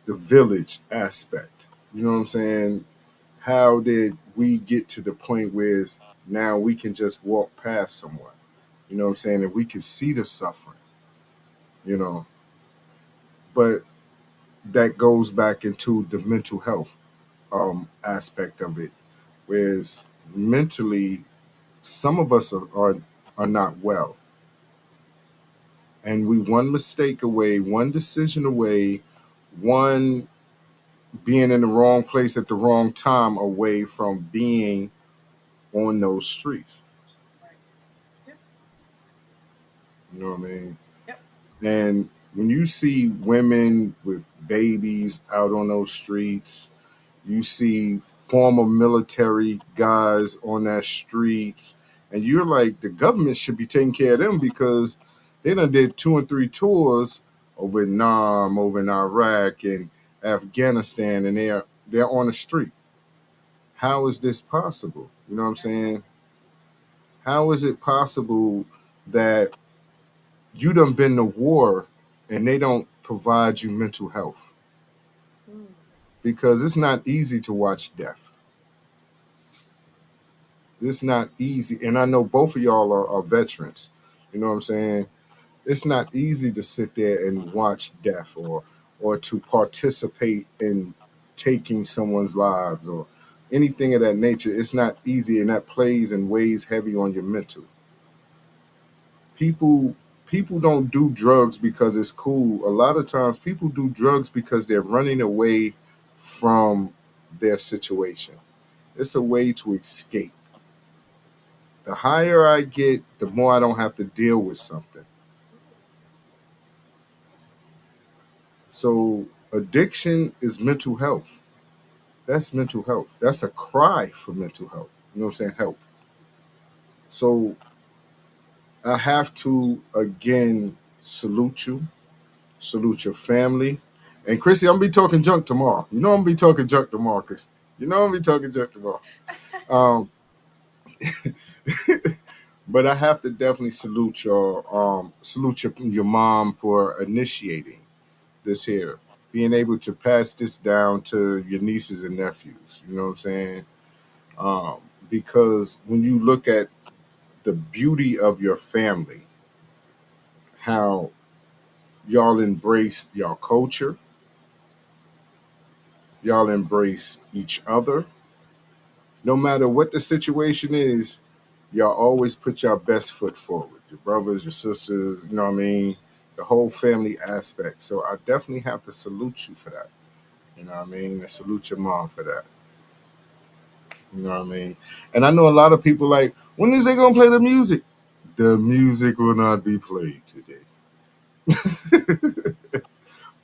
The village aspect. You know what I'm saying? How did we get to the point where now we can just walk past someone? You know what I'm saying? And we can see the suffering, you know. But that goes back into the mental health aspect of it. Whereas mentally, some of us are not well. And we one mistake away, one decision away, one being in the wrong place at the wrong time away from being on those streets. Right. Yep. You know what I mean? Yep. And when you see women with babies out on those streets, you see former military guys on that streets, and you're like, the government should be taking care of them because they done did 2 and 3 tours over Vietnam, over in Iraq and Afghanistan, and they're on the street. How is this possible? You know what I'm saying? How is it possible that you done been to war and they don't provide you mental health? Mm. Because it's not easy to watch death. It's not easy. And I know both of y'all are veterans. You know what I'm saying? It's not easy to sit there and watch death or to participate in taking someone's lives or anything of that nature. It's not easy, and that plays and weighs heavy on your mental. People don't do drugs because it's cool. A lot of times people do drugs because they're running away from their situation. It's a way to escape. The higher I get, the more I don't have to deal with something. So addiction is mental health. That's mental health. That's a cry for mental health. You know what I'm saying? Help. So I have to again salute you, salute your family, And Chrissy, I'm gonna be talking junk tomorrow. You know I'm gonna be talking junk tomorrow, Chris. You know I'm gonna be talking junk tomorrow. Um, but I have to definitely salute your mom for initiating this here, being able to pass this down to your nieces and nephews. You know what I'm saying? Um, because when you look at the beauty of your family, how y'all embrace your culture, y'all embrace each other, no matter what the situation is, y'all always put your best foot forward. Your brothers, your sisters, you know what I mean? The whole family aspect. So I definitely have to salute you for that. You know what I mean? And salute your mom for that. You know what I mean? And I know a lot of people like, when is they gonna play the music? The music will not be played today.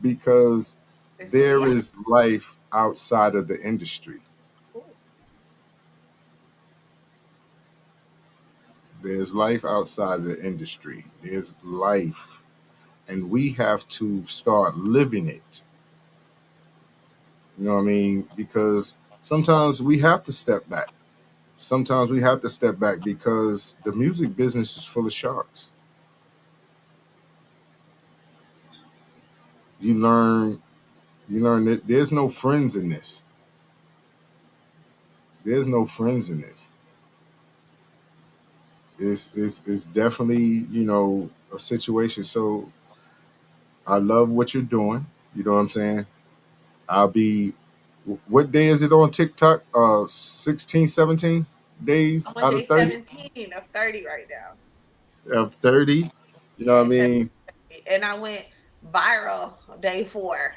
Because It's gonna be there out. is life outside of the industry. Ooh. There's life outside of the industry. There's life. And we have to start living it. You know what I mean? Because sometimes we have to step back. Sometimes we have to step back because the music business is full of sharks. You learn that there's no friends in this. There's no friends in this. It's definitely, a situation. So I love what you're doing. You know what I'm saying? I'll be what day is it on TikTok? 16, 17 days I'm on out of day 30? 17 of 30 right now. Of 30. You know what I Yeah, mean? 30. And I went viral day 4.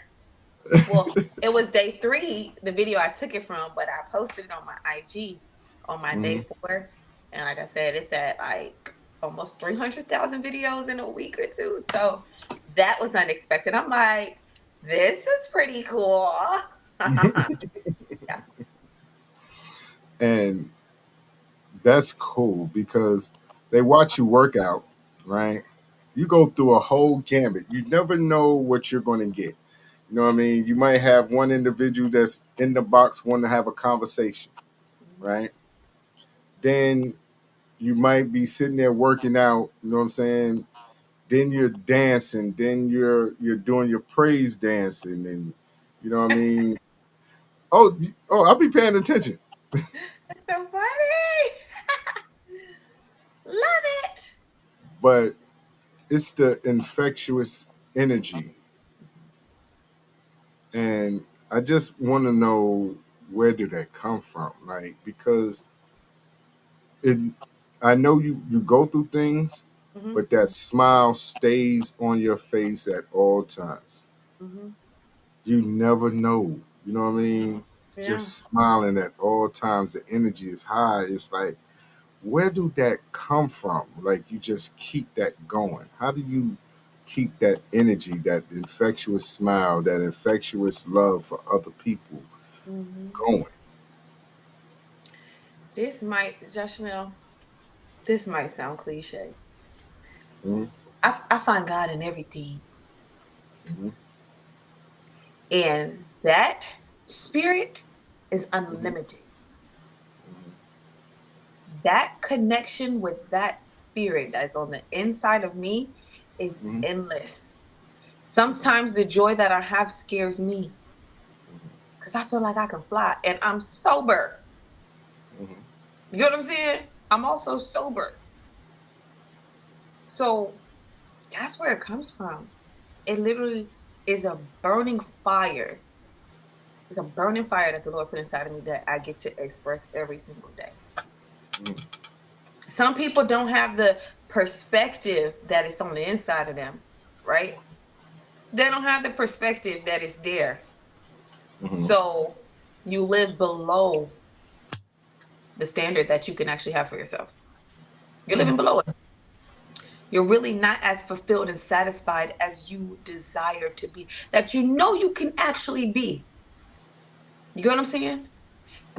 Well, it was day 3, the video I took it from, but I posted it on my IG on my Hmm. day 4. And like I said, it's at like almost 300,000 videos in a week or two. So that was unexpected. I'm like, this is pretty cool. Yeah. And that's cool because they watch you work out, right? You go through a whole gambit. You never know what you're going to get. You know what I mean? You might have one individual that's in the box wanting to have a conversation, right? Then you might be sitting there working out, you know what I'm saying? Then you're dancing, then you're doing your praise dancing and you know what I mean? I'll be paying attention. That's so funny. Love it. But it's the infectious energy. And I just want to know, where did that come from? Like, because it I know you go through things, Hmm. but that smile stays on your face at all times. Hmm. You never know. You know what I mean? Yeah. Just smiling at all times. The energy is high. It's like, where do that come from? Like, you just keep that going. How do you keep that energy, that infectious smile, that infectious love for other people Hmm. going? This might, Joshua, this might sound cliche. Mhm, I find God in everything. mhm, And that spirit is mhm, unlimited. That connection with that spirit that's on the inside of me is mhm, endless. mhm, Sometimes the joy that I have scares me because I feel like I can fly and I'm sober. mhm, You know what I'm saying? I'm also sober. So that's where it comes from. It literally is a burning fire. It's a burning fire that the Lord put inside of me that I get to express every single day. mhm, Some people don't have the perspective that is on the inside of them, right? They don't have the perspective that is there. mhm, So you live below the standard that you can actually have for yourself. You're living mhm, below it. You're really not as fulfilled and satisfied as you desire to be, that you know you can actually be. You get what I'm saying?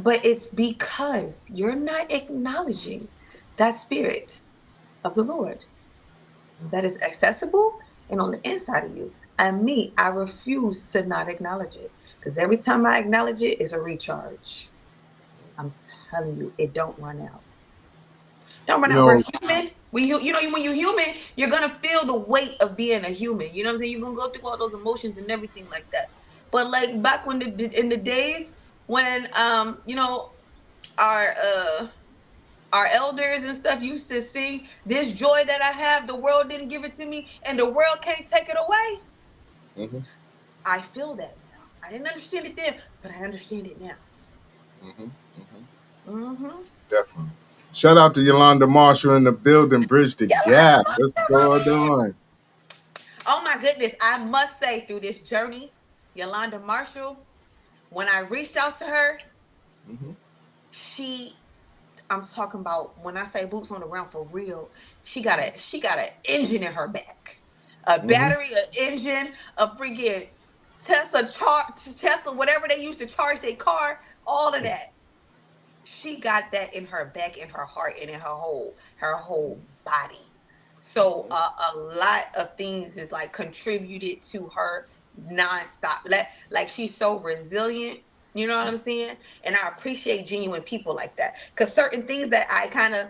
But it's because you're not acknowledging that spirit of the Lord that is accessible and on the inside of you. And me, I refuse to not acknowledge it. Because every time I acknowledge it, it's a recharge. I'm telling you, it don't run out. Don't run You out. We're know, human. You know, when you're human, you're gonna feel the weight of being a human. You know what I'm saying? You're gonna go through all those emotions and everything like that. But like back when in the days when our our elders and stuff used to sing, "This joy that I have, the world didn't give it to me, and the world can't take it away." hmm I feel that now. I didn't understand it then, but I understand it now. hmm hmm Mm-hmm. definitely. Shout out to Yolanda Marshall in the building, Bridge the Yolanda Gap. What's going Marshall. on? Oh my goodness. I must say, through this journey, Yolanda Marshall, when I reached out to her, hmm she I'm talking about when I say boots on the ground for real, she got an engine in her back. A hmm battery, an engine, a freaking Tesla, whatever they used to charge their car, all of that. She got that in her back, in her heart, and in her whole body. So a lot of things is like contributed to her nonstop. Like she's so resilient. You know what I'm saying? And I appreciate genuine people like that. Cause certain things that I kind of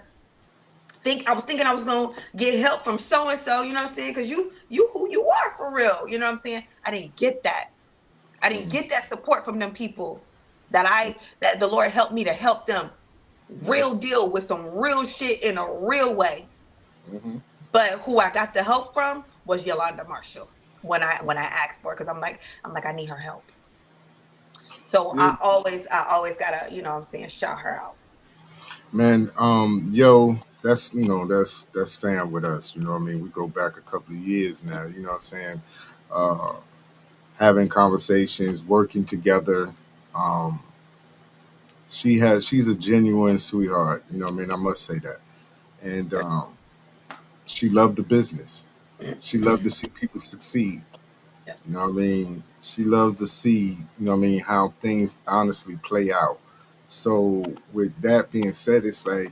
I was thinking I was gonna get help from so and so. You know what I'm saying? Cause you who you are for real. You know what I'm saying? I didn't get that. I didn't hmm get that support from them people that the Lord helped me to help them Right. real deal with some real shit in a real way. hmm But who I got the help from was Yolanda Marshall when I asked for it because I'm like I need her help. So Yeah, I always gotta what I'm saying shout her out. man. Yo, that's that's fam with us. You know what I mean? We go back a couple of years now. You know what I'm saying? Uh, having conversations, working together. Um, she's a genuine sweetheart. You know what I mean? I must say that. And she loved the business. She loved to see people succeed. Yeah. You know what I mean? She loves to see, you know what I mean, how things honestly play out. So with that being said, it's like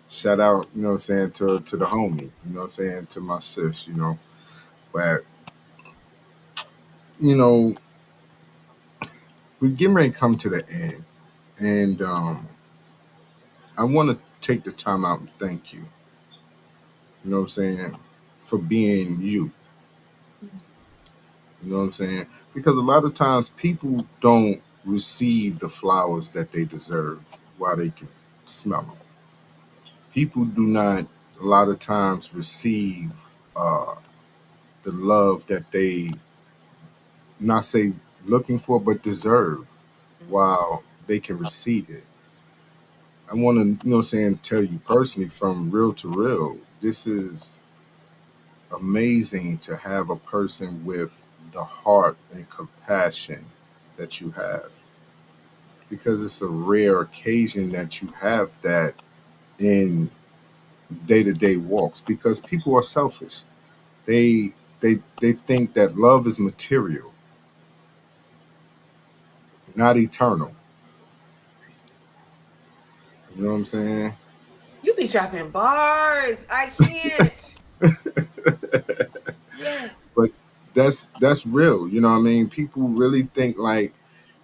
shout out, you know what I'm saying, to the homie, you know what I'm saying, to my sis, you know. But, you know, we're getting ready to come to the end. And I want to take the time out and thank you, you know what I'm saying, for being you. You know what I'm saying? Because a lot of times people don't receive the flowers that they deserve while they can smell them. People do not a lot of times receive the love that they not say looking for but deserve while they can receive it. I want to, you know what I'm saying, tell you personally from real to real, this is amazing to have a person with the heart and compassion that you have because it's a rare occasion that you have that in day-to-day walks because people are selfish. They think that love is material, not eternal. You know what I'm saying? You be dropping bars. I can't. Yes. But that's real. You know what I mean? People really think like,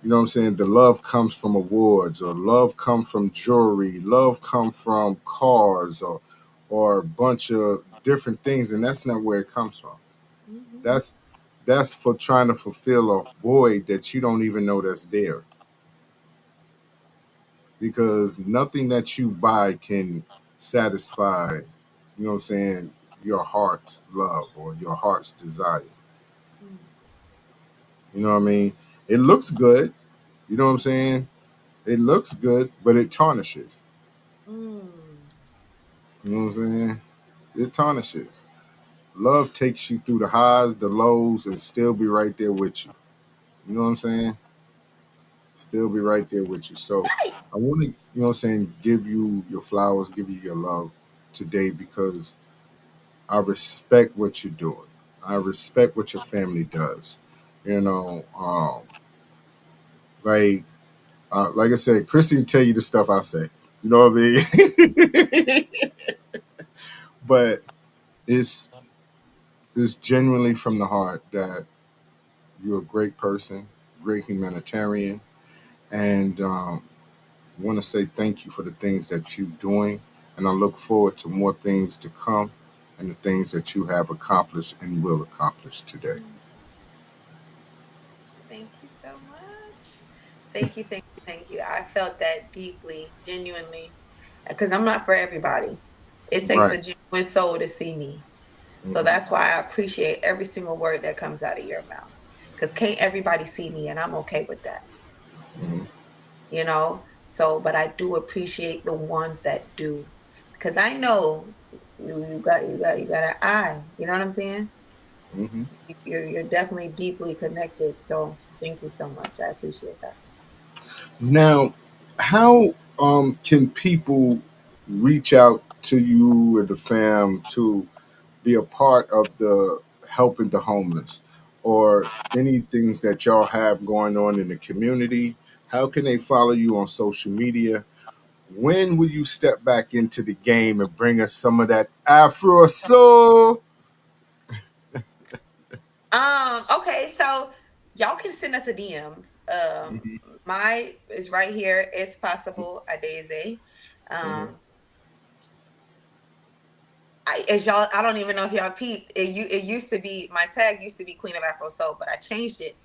you know what I'm saying, the love comes from awards or love comes from jewelry, love comes from cars or a bunch of different things, and that's not where it comes from. Mhm. That's that's for trying to fulfill a void that you don't even know that's there. Because nothing that you buy can satisfy, you know what I'm saying, your heart's love or your heart's desire. You know what I mean? It looks good, you know what I'm saying? It looks good, but it tarnishes. Mm. You know what I'm saying? It tarnishes. Love takes you through the highs, the lows, and still be right there with you. You know what I'm saying? Still be right there with you. So I want to, you know what I'm saying, give you your flowers, give you your love today because I respect what you're doing. I respect what your family does. You know, like like I said, Christy will tell you the stuff I say. You know what I mean? But it's it's genuinely from the heart that You're a great person, great humanitarian, and want to say thank you for the things that you're doing. And I look forward to more things to come and the things that you have accomplished and will accomplish today. Thank you so much. Thank you, thank you, thank you. I felt that deeply, genuinely, because I'm not for everybody. It takes Right. a genuine soul to see me. So Hmm. that's why I appreciate every single word that comes out of your mouth. Because can't everybody see me, and I'm okay with that, Hmm. you know? So, but I do appreciate the ones that do. Because I know you got an eye. You know what I'm saying? Hmm. You're definitely deeply connected. So thank you so much. I appreciate that. Now, how can people reach out to you and the fam to be a part of the helping the homeless or any things that y'all have going on in the community? How can they follow you on social media? When will you step back into the game and bring us some of that Afro soul? Okay, so y'all can send us a DM. Hmm. My is right here. It's possible Adaeze. Hmm. Um, as y'all, I don't even know if y'all peeped. It used to be my tag used to be Queen of Afro Soul, but I changed it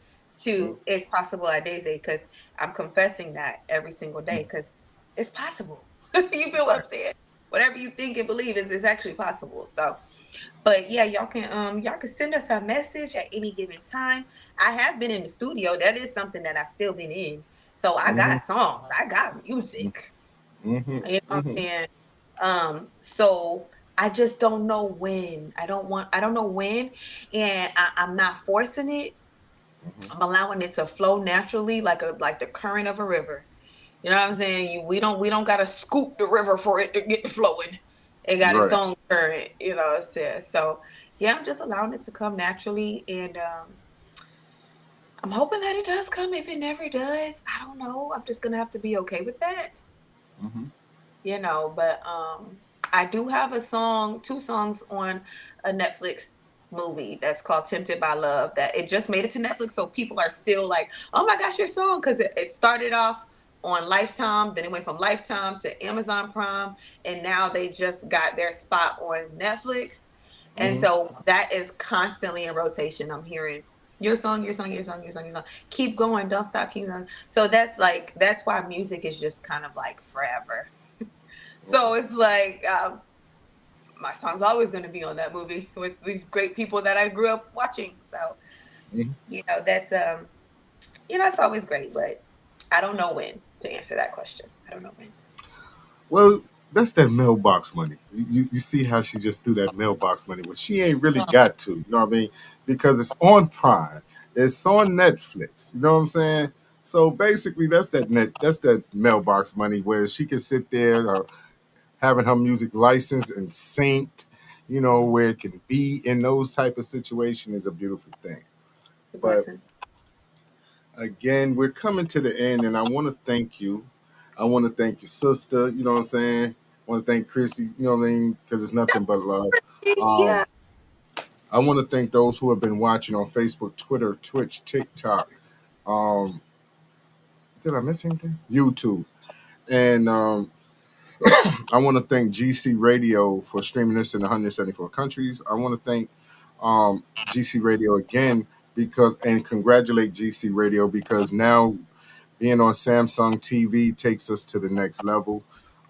to It's Possible Adaeze because I'm confessing that every single day because it's possible. You feel what I'm saying? Whatever you think and believe is actually possible. So, but yeah, y'all can send us a message at any given time. I have been in the studio. That is something that I've still been in. So I Hmm. got songs. I got music. Hmm. You know what I'm Hmm. saying? So I just don't know when. I don't know when, and I'm not forcing it. I'm allowing it to flow naturally, like the current of a river. You know what I'm saying? We don't gotta scoop the river for it to get to flowing. It got its Right. own current, you know what I'm saying? So yeah, I'm just allowing it to come naturally, and I'm hoping that it does come. If it never does, I don't know. I'm just gonna have to be okay with that. Hmm. But I do have two songs on a Netflix movie that's called Tempted by Love that it just made it to Netflix, so people are still like, oh my gosh, your song, because it started off on Lifetime, then it went from Lifetime to Amazon Prime, and now they just got their spot on Netflix. And Hmm. so that is constantly in rotation. I'm hearing your song, your song, your song, your song, your song. Keep going, don't stop, keep going. So that's why music is just kind of like forever. So it's like my song's always going to be on that movie with these great people that I grew up watching. So Hmm. that's it's always great, but I don't know when to answer that question. I don't know when. Well, that's that mailbox money. You see how she just threw that mailbox money, but she ain't really got to. You know what I mean? Because it's on Prime, it's on Netflix. You know what I'm saying? So basically, that's that mailbox money where she can sit there having her music licensed and synced. You know where it can be in those type of situations is a beautiful thing. It's a But blessing. again, we're coming to the end, and I want to thank you. I want to thank your sister. You know what I'm saying? I want to thank Chrissy. You know what I mean? Because it's nothing but love. Um, Yeah. I want to thank those who have been watching on Facebook, Twitter, Twitch, TikTok. Um, did I miss anything? YouTube. And I want to thank GC Radio for streaming this in 174 countries. I want to thank GC Radio again and congratulate GC Radio because now being on Samsung TV takes us to the next level.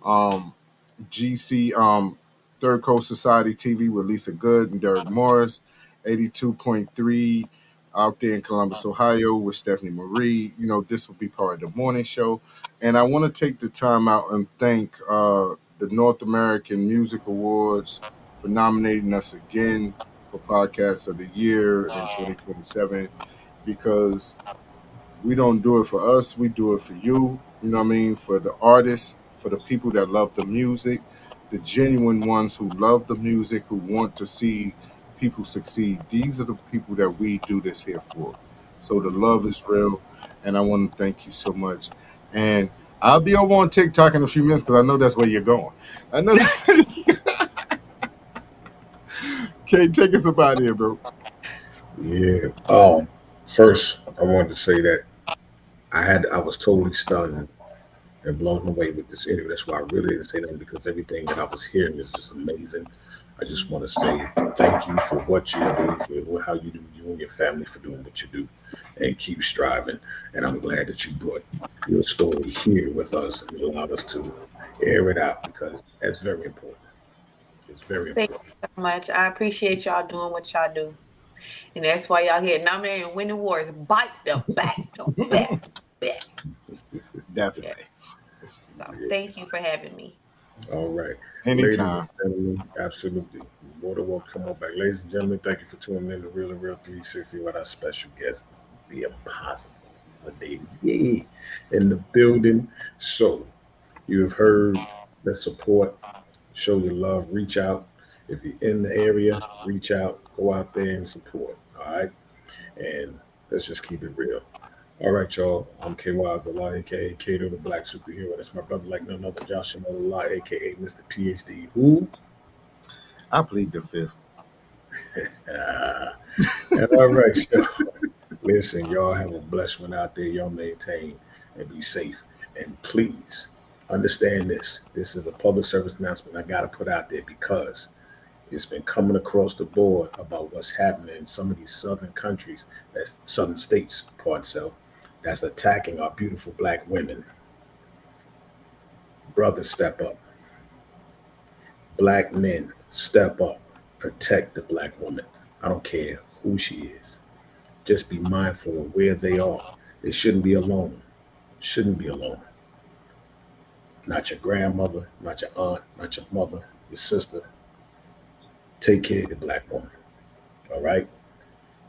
Um, GC Third Coast Society TV with Lisa Good and Derek Morris, 82.3 out there in Columbus, Ohio with Stephanie Marie. You know, this will be part of the morning show. And I want to take the time out and thank the North American Music Awards for nominating us again for Podcast of the Year in 2027 because we don't do it for us. We do it for you. You know what I mean? For the artists, for the people that love the music, the genuine ones who love the music, who want to see people succeed. These are the people that we do this here for. So the love is real, and I want to thank you so much. And I'll be over on TikTok in a few minutes because I know that's where you're going. I know. Kate, take us up out of here, bro. Yeah. First, I wanted to say that I was totally stunned and blown away with this interview. That's why I really didn't say nothing because everything that I was hearing is just amazing. I just want to say thank you for what you do, for how you do, you and your family for doing what you do, and keep striving. And I'm glad that you brought your story here with us and allowed us to air it out because that's very important. It's very Thank important. you so much. I appreciate y'all doing what y'all do. And that's why y'all get nominated and winning awards. Bite the back, the back, back. Definitely. So, thank you for having me. All right. Anytime. Ladies and gentlemen, absolutely. More than welcome. Come on back. Ladies and gentlemen, thank you for tuning in to Real and Real 360 with our special guest, the impossible Adaeze in the building. So, you have heard the support, show your love, reach out. If you're in the area, reach out, go out there and support. All right. And let's just keep it real. All right, y'all. I'm KY Allah, aka Kato, the Black Superhero. That's my brother, like none other, Josh Allah, aka Mr. PhD. Who? I plead the fifth. And all right, y'all. Listen, y'all have a blessed one out there. Y'all maintain and be safe. And please understand this. This is a public service announcement I got to put out there because it's been coming across the board about what's happening in some of these southern countries, that's southern states, part self, that's attacking our beautiful black women. Brothers, step up. Black men, step up. Protect the black woman. I don't care who she is. Just be mindful of where they are. They shouldn't be alone. Shouldn't be alone. Not your grandmother, not your aunt, not your mother, your sister. Take care of the black woman. All right?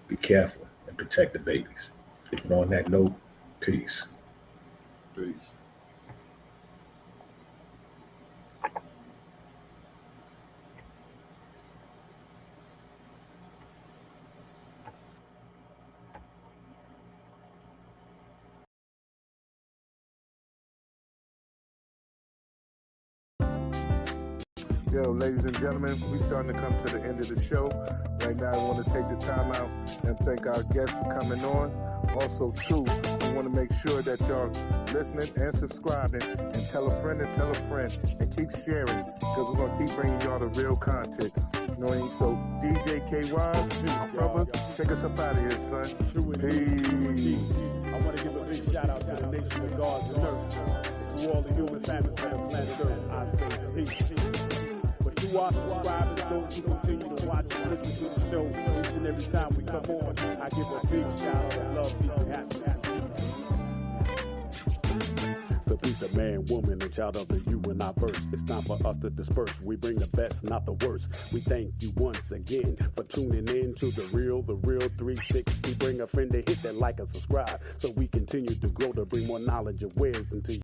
Be careful and protect the babies. And on that note, peace. Peace. Yo, ladies and gentlemen, we starting to come to the end of the show. Right now, I want to take the time out and thank our guests for coming on. Also, too, we want to make sure that y'all listening and subscribing and tell a friend and keep sharing because we're going to keep bringing y'all the real content. You know what I mean? So, DJ KY, brother, check us up out of here, son. Peace. I want to give a big shout out to the nation of gods and earth. To all the human families on the planet Earth, I say peace. But to our subscribers, those who continue to watch and listen to the show each and every time we come on, I give a big shout out of love, peace, and happiness. The beast of man, woman, and child of the universe. It's time for us to disperse. We bring the best, not the worst. We thank you once again for tuning in to the real 360. Bring a friend to hit that like and subscribe so we continue to grow to bring more knowledge and wisdom to you.